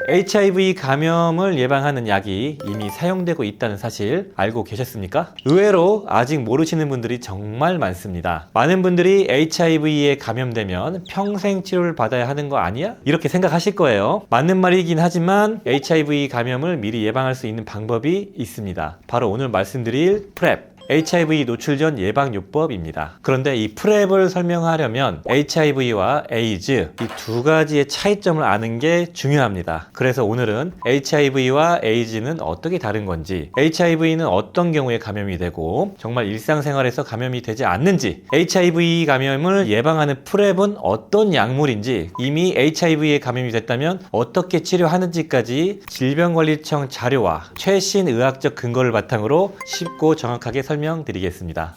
HIV 감염을 예방하는 약이 이미 사용되고 있다는 사실 알고 계셨습니까? 의외로 아직 모르시는 분들이 정말 많습니다. 많은 분들이 HIV에 감염되면 평생 치료를 받아야 하는 거 아니야? 이렇게 생각하실 거예요. 맞는 말이긴 하지만 HIV 감염을 미리 예방할 수 있는 방법이 있습니다. 바로 오늘 말씀드릴 PrEP, HIV 노출 전 예방요법입니다. 그런데 이 프랩을 설명하려면 HIV와 에이즈 이 두 가지의 차이점을 아는 게 중요합니다. 그래서 오늘은 HIV와 에이즈는 어떻게 다른 건지, HIV는 어떤 경우에 감염이 되고 정말 일상생활에서 감염이 되지 않는지, HIV 감염을 예방하는 프랩은 어떤 약물인지, 이미 HIV에 감염이 됐다면 어떻게 치료하는지까지 질병관리청 자료와 최신 의학적 근거를 바탕으로 쉽고 정확하게 설명드리겠습니다.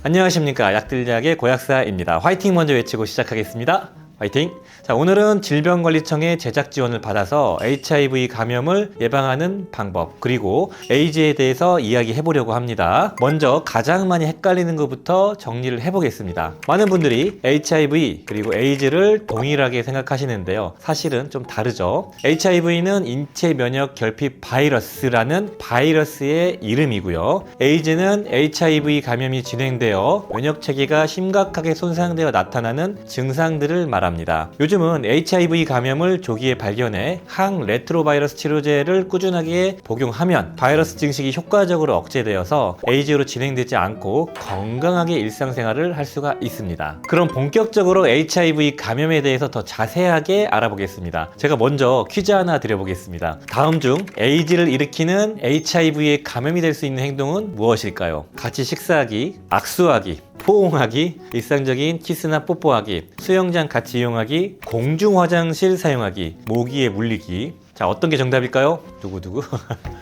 안녕하십니까, 약들약의 고약사입니다. 화이팅 먼저 외치고 시작하겠습니다. 화이팅! 자, 오늘은 질병관리청의 제작 지원을 받아서 HIV 감염을 예방하는 방법, 그리고 에이즈에 대해서 이야기해 보려고 합니다. 먼저 가장 많이 헷갈리는 것부터 정리를 해보겠습니다. 많은 분들이 HIV 그리고 에이즈를 동일하게 생각하시는데요. 사실은 좀 다르죠. HIV는 인체 면역 결핍 바이러스라는 바이러스의 이름이고요. 에이즈는 HIV 감염이 진행되어 면역 체계가 심각하게 손상되어 나타나는 증상들을 말합니다. 요즘은 HIV 감염을 조기에 발견해 항레트로바이러스 치료제를 꾸준하게 복용하면 바이러스 증식이 효과적으로 억제되어서 에이즈로 진행되지 않고 건강하게 일상생활을 할 수가 있습니다. 그럼 본격적으로 HIV 감염에 대해서 더 자세하게 알아보겠습니다. 제가 먼저 퀴즈 하나 드려보겠습니다. 다음 중 에이즈를 일으키는 HIV에 감염이 될 수 있는 행동은 무엇일까요? 같이 식사하기, 악수하기, 포옹하기, 일상적인 키스나 뽀뽀하기, 수영장 같이 이용하기, 공중 화장실 사용하기, 모기에 물리기. 자, 어떤 게 정답일까요? 두구두구.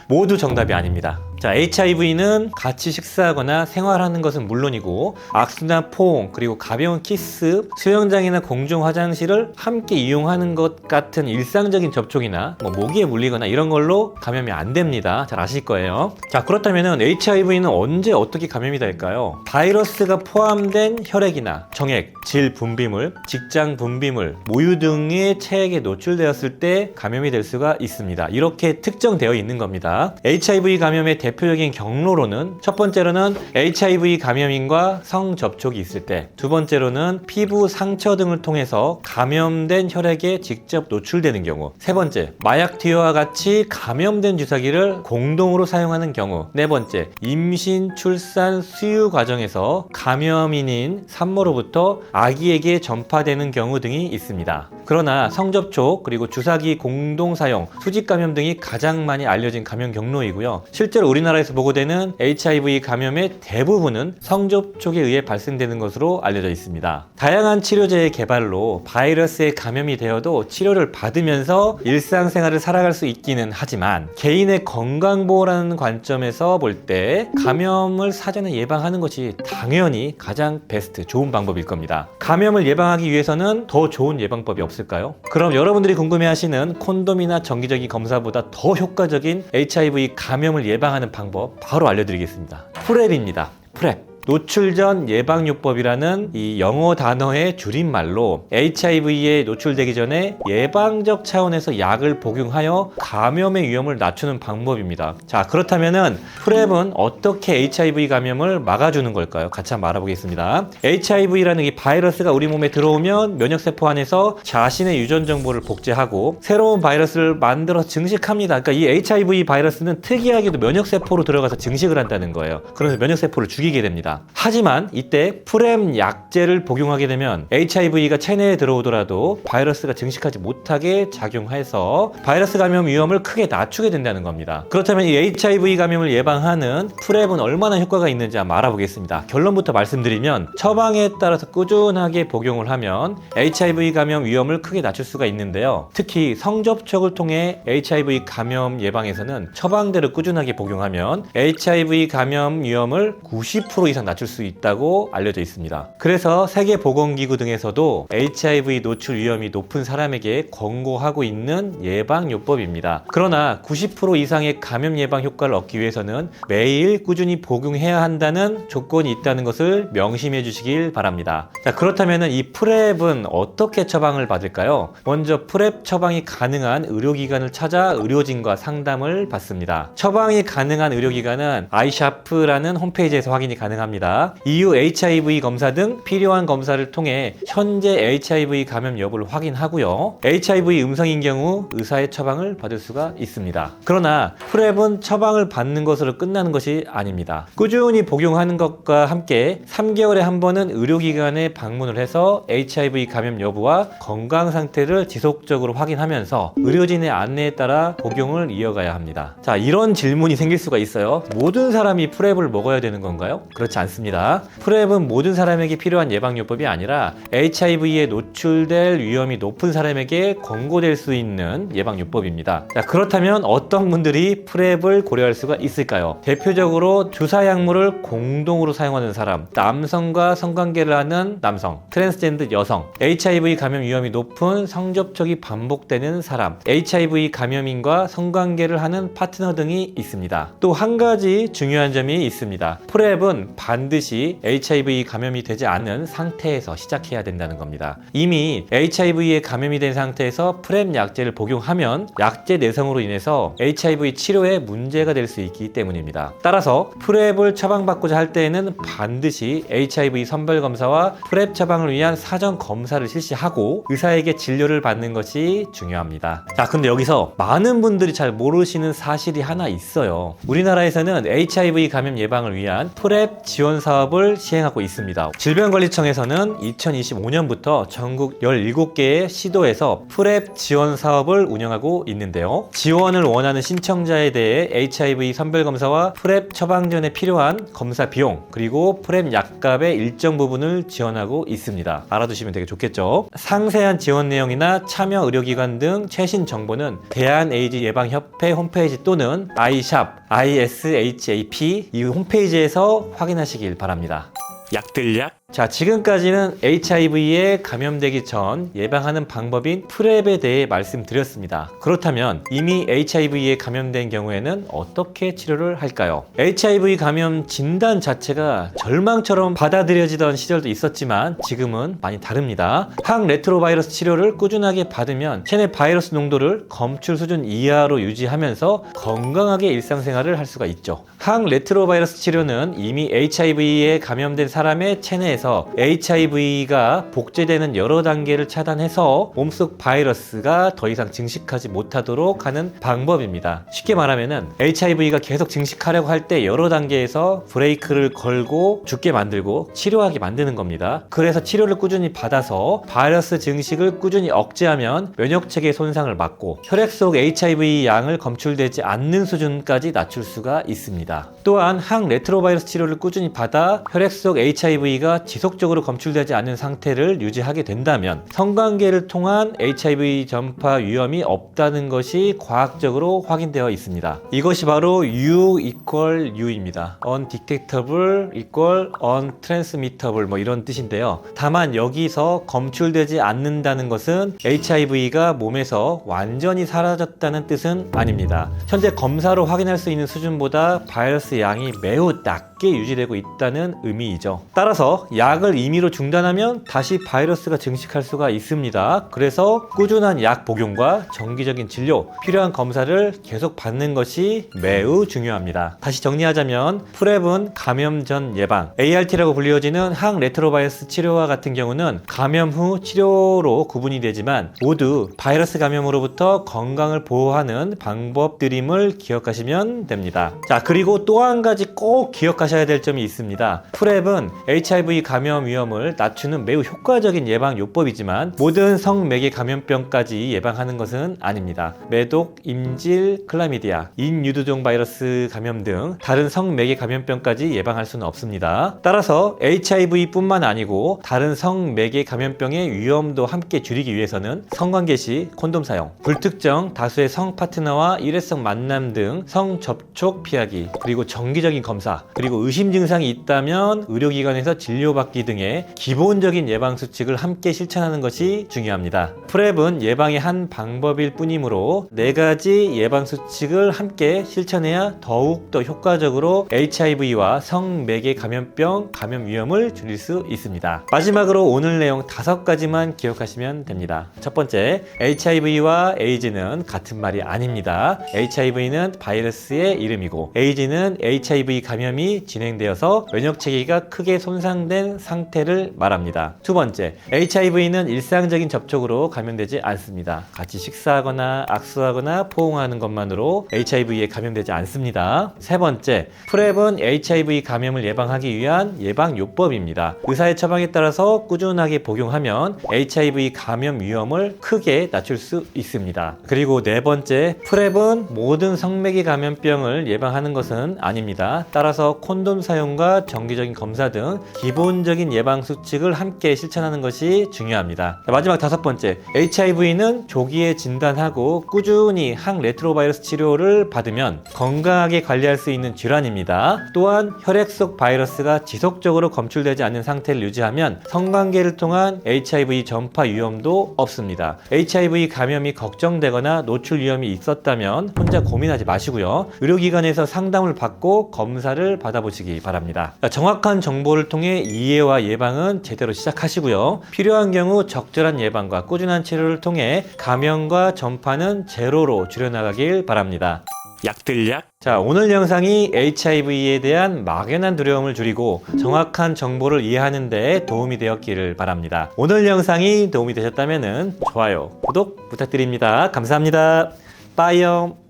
모두 정답이 아닙니다. 자, HIV는 같이 식사하거나 생활하는 것은 물론이고 악수나 포옹, 그리고 가벼운 키스, 수영장이나 공중 화장실을 함께 이용하는 것 같은 일상적인 접촉이나 모기에 물리거나 이런 걸로 감염이 안 됩니다. 잘 아실 거예요. 자, 그렇다면 HIV는 언제 어떻게 감염이 될까요? 바이러스가 포함된 혈액이나 정액, 질 분비물, 직장 분비물, 모유 등의 체액에 노출되었을 때 감염이 될 수가 있습니다. 이렇게 특정되어 있는 겁니다. HIV 감염의 대표적인 경로로는 첫 번째로는 HIV 감염인과 성접촉이 있을 때, 두 번째로는 피부 상처 등을 통해서 감염된 혈액에 직접 노출되는 경우, 세 번째, 마약 투여와 같이 감염된 주사기를 공동으로 사용하는 경우, 네 번째, 임신, 출산, 수유 과정에서 감염인인 산모로부터 아기에게 전파되는 경우 등이 있습니다. 그러나 성접촉 그리고 주사기 공동 사용, 수직 감염 등이 가장 많이 알려진 감염 경로이고요. 실제로 우리나라에서 보고되는 HIV 감염의 대부분은 성접촉에 의해 발생되는 것으로 알려져 있습니다. 다양한 치료제의 개발로 바이러스에 감염이 되어도 치료를 받으면서 일상생활을 살아갈 수 있기는 하지만 개인의 건강보호라는 관점에서 볼 때 감염을 사전에 예방하는 것이 당연히 가장 베스트, 좋은 방법일 겁니다. 감염을 예방하기 위해서는 더 좋은 예방법이 없을까요? 그럼 여러분들이 궁금해하시는 콘돔이나 정기적인 검사보다 더 효과적인 HIV 감염을 예방하는 방법 바로 알려드리겠습니다. 프랩입니다. 프랩. 노출 전 예방요법이라는 이 영어 단어의 줄임말로 HIV에 노출되기 전에 예방적 차원에서 약을 복용하여 감염의 위험을 낮추는 방법입니다. 자, 그렇다면은 프랩은 어떻게 HIV 감염을 막아주는 걸까요? 같이 한번 알아보겠습니다. HIV라는 이 바이러스가 우리 몸에 들어오면 면역세포 안에서 자신의 유전 정보를 복제하고 새로운 바이러스를 만들어 증식합니다. 그러니까 이 HIV 바이러스는 특이하게도 면역세포로 들어가서 증식을 한다는 거예요. 그래서 면역세포를 죽이게 됩니다. 하지만 이때 프렘 약제를 복용하게 되면 HIV가 체내에 들어오더라도 바이러스가 증식하지 못하게 작용해서 바이러스 감염 위험을 크게 낮추게 된다는 겁니다. 그렇다면 이 HIV 감염을 예방하는 프랩은 얼마나 효과가 있는지 한번 알아보겠습니다. 결론부터 말씀드리면 처방에 따라서 꾸준하게 복용을 하면 HIV 감염 위험을 크게 낮출 수가 있는데요. 특히 성접촉을 통해 HIV 감염 예방에서는 처방대로 꾸준하게 복용하면 HIV 감염 위험을 90% 이상 낮출 수 있다고 알려져 있습니다. 그래서 세계보건기구 등에서도 HIV 노출 위험이 높은 사람에게 권고하고 있는 예방요법입니다. 그러나 90% 이상의 감염 예방 효과를 얻기 위해서는 매일 꾸준히 복용해야 한다는 조건이 있다는 것을 명심해 주시길 바랍니다. 자, 그렇다면 이 프랩은 어떻게 처방을 받을까요? 먼저 프랩 처방이 가능한 의료기관을 찾아 의료진과 상담을 받습니다. 처방이 가능한 의료기관은 아이샤프라는 홈페이지에서 확인이 가능합니다. EU HIV 검사 등 필요한 검사를 통해 현재 HIV 감염 여부를 확인하고요. HIV 음성인 경우 의사의 처방을 받을 수가 있습니다. 그러나 프랩은 처방을 받는 것으로 끝나는 것이 아닙니다. 꾸준히 복용하는 것과 함께 3개월에 한 번은 의료기관에 방문을 해서 HIV 감염 여부와 건강 상태를 지속적으로 확인하면서 의료진의 안내에 따라 복용을 이어가야 합니다. 자, 이런 질문이 생길 수가 있어요. 모든 사람이 프랩을 먹어야 되는 건가요? 그렇지 않습니다. 프랩은 모든 사람에게 필요한 예방요법이 아니라 HIV에 노출될 위험이 높은 사람에게 권고될 수 있는 예방요법입니다. 자, 그렇다면 어떤 분들이 프랩을 고려할 수가 있을까요? 대표적으로 주사약물을 공동으로 사용하는 사람, 남성과 성관계를 하는 남성, 트랜스젠더 여성, HIV 감염 위험이 높은 성접촉이 반복되는 사람, HIV 감염인과 성관계를 하는 파트너 등이 있습니다. 또 한 가지 중요한 점이 있습니다. 프랩은 반드시 HIV 감염이 되지 않은 상태에서 시작해야 된다는 겁니다. 이미 HIV에 감염이 된 상태에서 프랩 약제를 복용하면 약제 내성으로 인해서 HIV 치료에 문제가 될 수 있기 때문입니다. 따라서 프랩을 처방받고자 할 때에는 반드시 HIV 선별검사와 프랩 처방을 위한 사전 검사를 실시하고 의사에게 진료를 받는 것이 중요합니다. 자, 근데 여기서 많은 분들이 잘 모르시는 사실이 하나 있어요. 우리나라에서는 HIV 감염 예방을 위한 프랩 지원 사업을 시행하고 있습니다. 질병관리청에서는 2025년부터 전국 17개의 시도에서 프랩 지원 사업을 운영하고 있는데요. 지원을 원하는 신청자에 대해 HIV 선별검사와 프랩 처방 전에 필요한 검사 비용, 그리고 프랩 약값의 일정 부분을 지원하고 있습니다. 알아두시면 되게 좋겠죠. 상세한 지원 내용이나 참여 의료기관 등 최신 정보는 대한에이즈 예방협회 홈페이지 또는 ISHAP 이 홈페이지에서 확인하시길 바랍니다. 약들약 자, 지금까지는 HIV에 감염되기 전 예방하는 방법인 프랩에 대해 말씀드렸습니다. 그렇다면 이미 HIV에 감염된 경우에는 어떻게 치료를 할까요? HIV 감염 진단 자체가 절망처럼 받아들여지던 시절도 있었지만 지금은 많이 다릅니다. 항레트로바이러스 치료를 꾸준하게 받으면 체내 바이러스 농도를 검출 수준 이하로 유지하면서 건강하게 일상생활을 할 수가 있죠. 항레트로바이러스 치료는 이미 HIV에 감염된 사람의 체내에서 HIV가 복제되는 여러 단계를 차단해서 몸속 바이러스가 더 이상 증식하지 못하도록 하는 방법입니다. 쉽게 말하면 HIV가 계속 증식하려고 할 때 여러 단계에서 브레이크를 걸고 죽게 만들고 치료하게 만드는 겁니다. 그래서 치료를 꾸준히 받아서 바이러스 증식을 꾸준히 억제하면 면역체계 손상을 막고 혈액 속 HIV 양을 검출되지 않는 수준까지 낮출 수가 있습니다. 또한 항레트로바이러스 치료를 꾸준히 받아 혈액 속 HIV가 지속적으로 검출되지 않는 상태를 유지하게 된다면 성관계를 통한 HIV 전파 위험이 없다는 것이 과학적으로 확인되어 있습니다. 이것이 바로 U equal U입니다. Undetectable equal untransmittable 뭐 이런 뜻인데요. 다만 여기서 검출되지 않는다는 것은 HIV가 몸에서 완전히 사라졌다는 뜻은 아닙니다. 현재 검사로 확인할 수 있는 수준보다 바이러스 양이 매우 낮게 유지되고 있다는 의미이죠. 따라서 약을 임의로 중단하면 다시 바이러스가 증식할 수가 있습니다. 그래서 꾸준한 약 복용과 정기적인 진료, 필요한 검사를 계속 받는 것이 매우 중요합니다. 다시 정리하자면 프랩은 감염 전 예방, ART라고 불리워지는 항레트로바이러스 치료와 같은 경우는 감염 후 치료로 구분이 되지만 모두 바이러스 감염으로부터 건강을 보호하는 방법들임을 기억하시면 됩니다. 자, 그리고 또 한 가지 꼭 기억하셔야 될 점이 있습니다. 프랩은 HIV 감염 위험을 낮추는 매우 효과적인 예방요법이지만 모든 성매개 감염병까지 예방하는 것은 아닙니다. 매독, 임질, 클라미디아, 인유두종 바이러스 감염 등 다른 성매개 감염병까지 예방할 수는 없습니다. 따라서 HIV뿐만 아니고 다른 성매개 감염병의 위험도 함께 줄이기 위해서는 성관계 시 콘돔 사용, 불특정 다수의 성 파트너와 일회성 만남 등 성접촉 피하기, 그리고 정기적인 검사, 그리고 그리고 의심 증상이 있다면 의료기관에서 진료받기 등의 기본적인 예방수칙을 함께 실천하는 것이 중요합니다. 프랩은 예방의 한 방법일 뿐이므로 4가지 예방수칙을 함께 실천해야 더욱더 효과적으로 HIV와 성매개 감염병 감염 위험을 줄일 수 있습니다. 마지막으로 오늘 내용 5가지만 기억하시면 됩니다. 첫 번째, HIV와 에이즈는 같은 말이 아닙니다. HIV는 바이러스의 이름이고 에이즈는 HIV 감염이 진행되어서 면역체계가 크게 손상된 상태를 말합니다. 두 번째, HIV는 일상적인 접촉으로 감염되지 않습니다. 같이 식사하거나 악수하거나 포옹하는 것만으로 HIV에 감염되지 않습니다. 세 번째, 프랩은 HIV 감염을 예방하기 위한 예방요법입니다. 의사의 처방에 따라서 꾸준하게 복용하면 HIV 감염 위험을 크게 낮출 수 있습니다. 그리고 네 번째, 프랩은 모든 성매개 감염병을 예방하는 것은 아닙니다. 따라서 콘돔 사용과 정기적인 검사 등 기본적인 예방 수칙을 함께 실천하는 것이 중요합니다. 마지막 5번째, HIV는 조기에 진단하고 꾸준히 항레트로바이러스 치료를 받으면 건강하게 관리할 수 있는 질환입니다. 또한 혈액 속 바이러스가 지속적으로 검출되지 않는 상태를 유지하면 성관계를 통한 HIV 전파 위험도 없습니다. HIV 감염이 걱정되거나 노출 위험이 있었다면 혼자 고민하지 마시고요. 의료기관에서 상담을 받고 검사를 받아보시기 바랍니다. 정확한 정보를 통해 이해와 예방은 제대로 시작하시고요. 필요한 경우 적절한 예방과 꾸준한 치료를 통해 감염과 전파는 제로로 줄여나가길 바랍니다. 약들약. 자, 오늘 영상이 HIV에 대한 막연한 두려움을 줄이고 정확한 정보를 이해하는 데 도움이 되었기를 바랍니다. 오늘 영상이 도움이 되셨다면 좋아요, 구독 부탁드립니다. 감사합니다. 빠이염.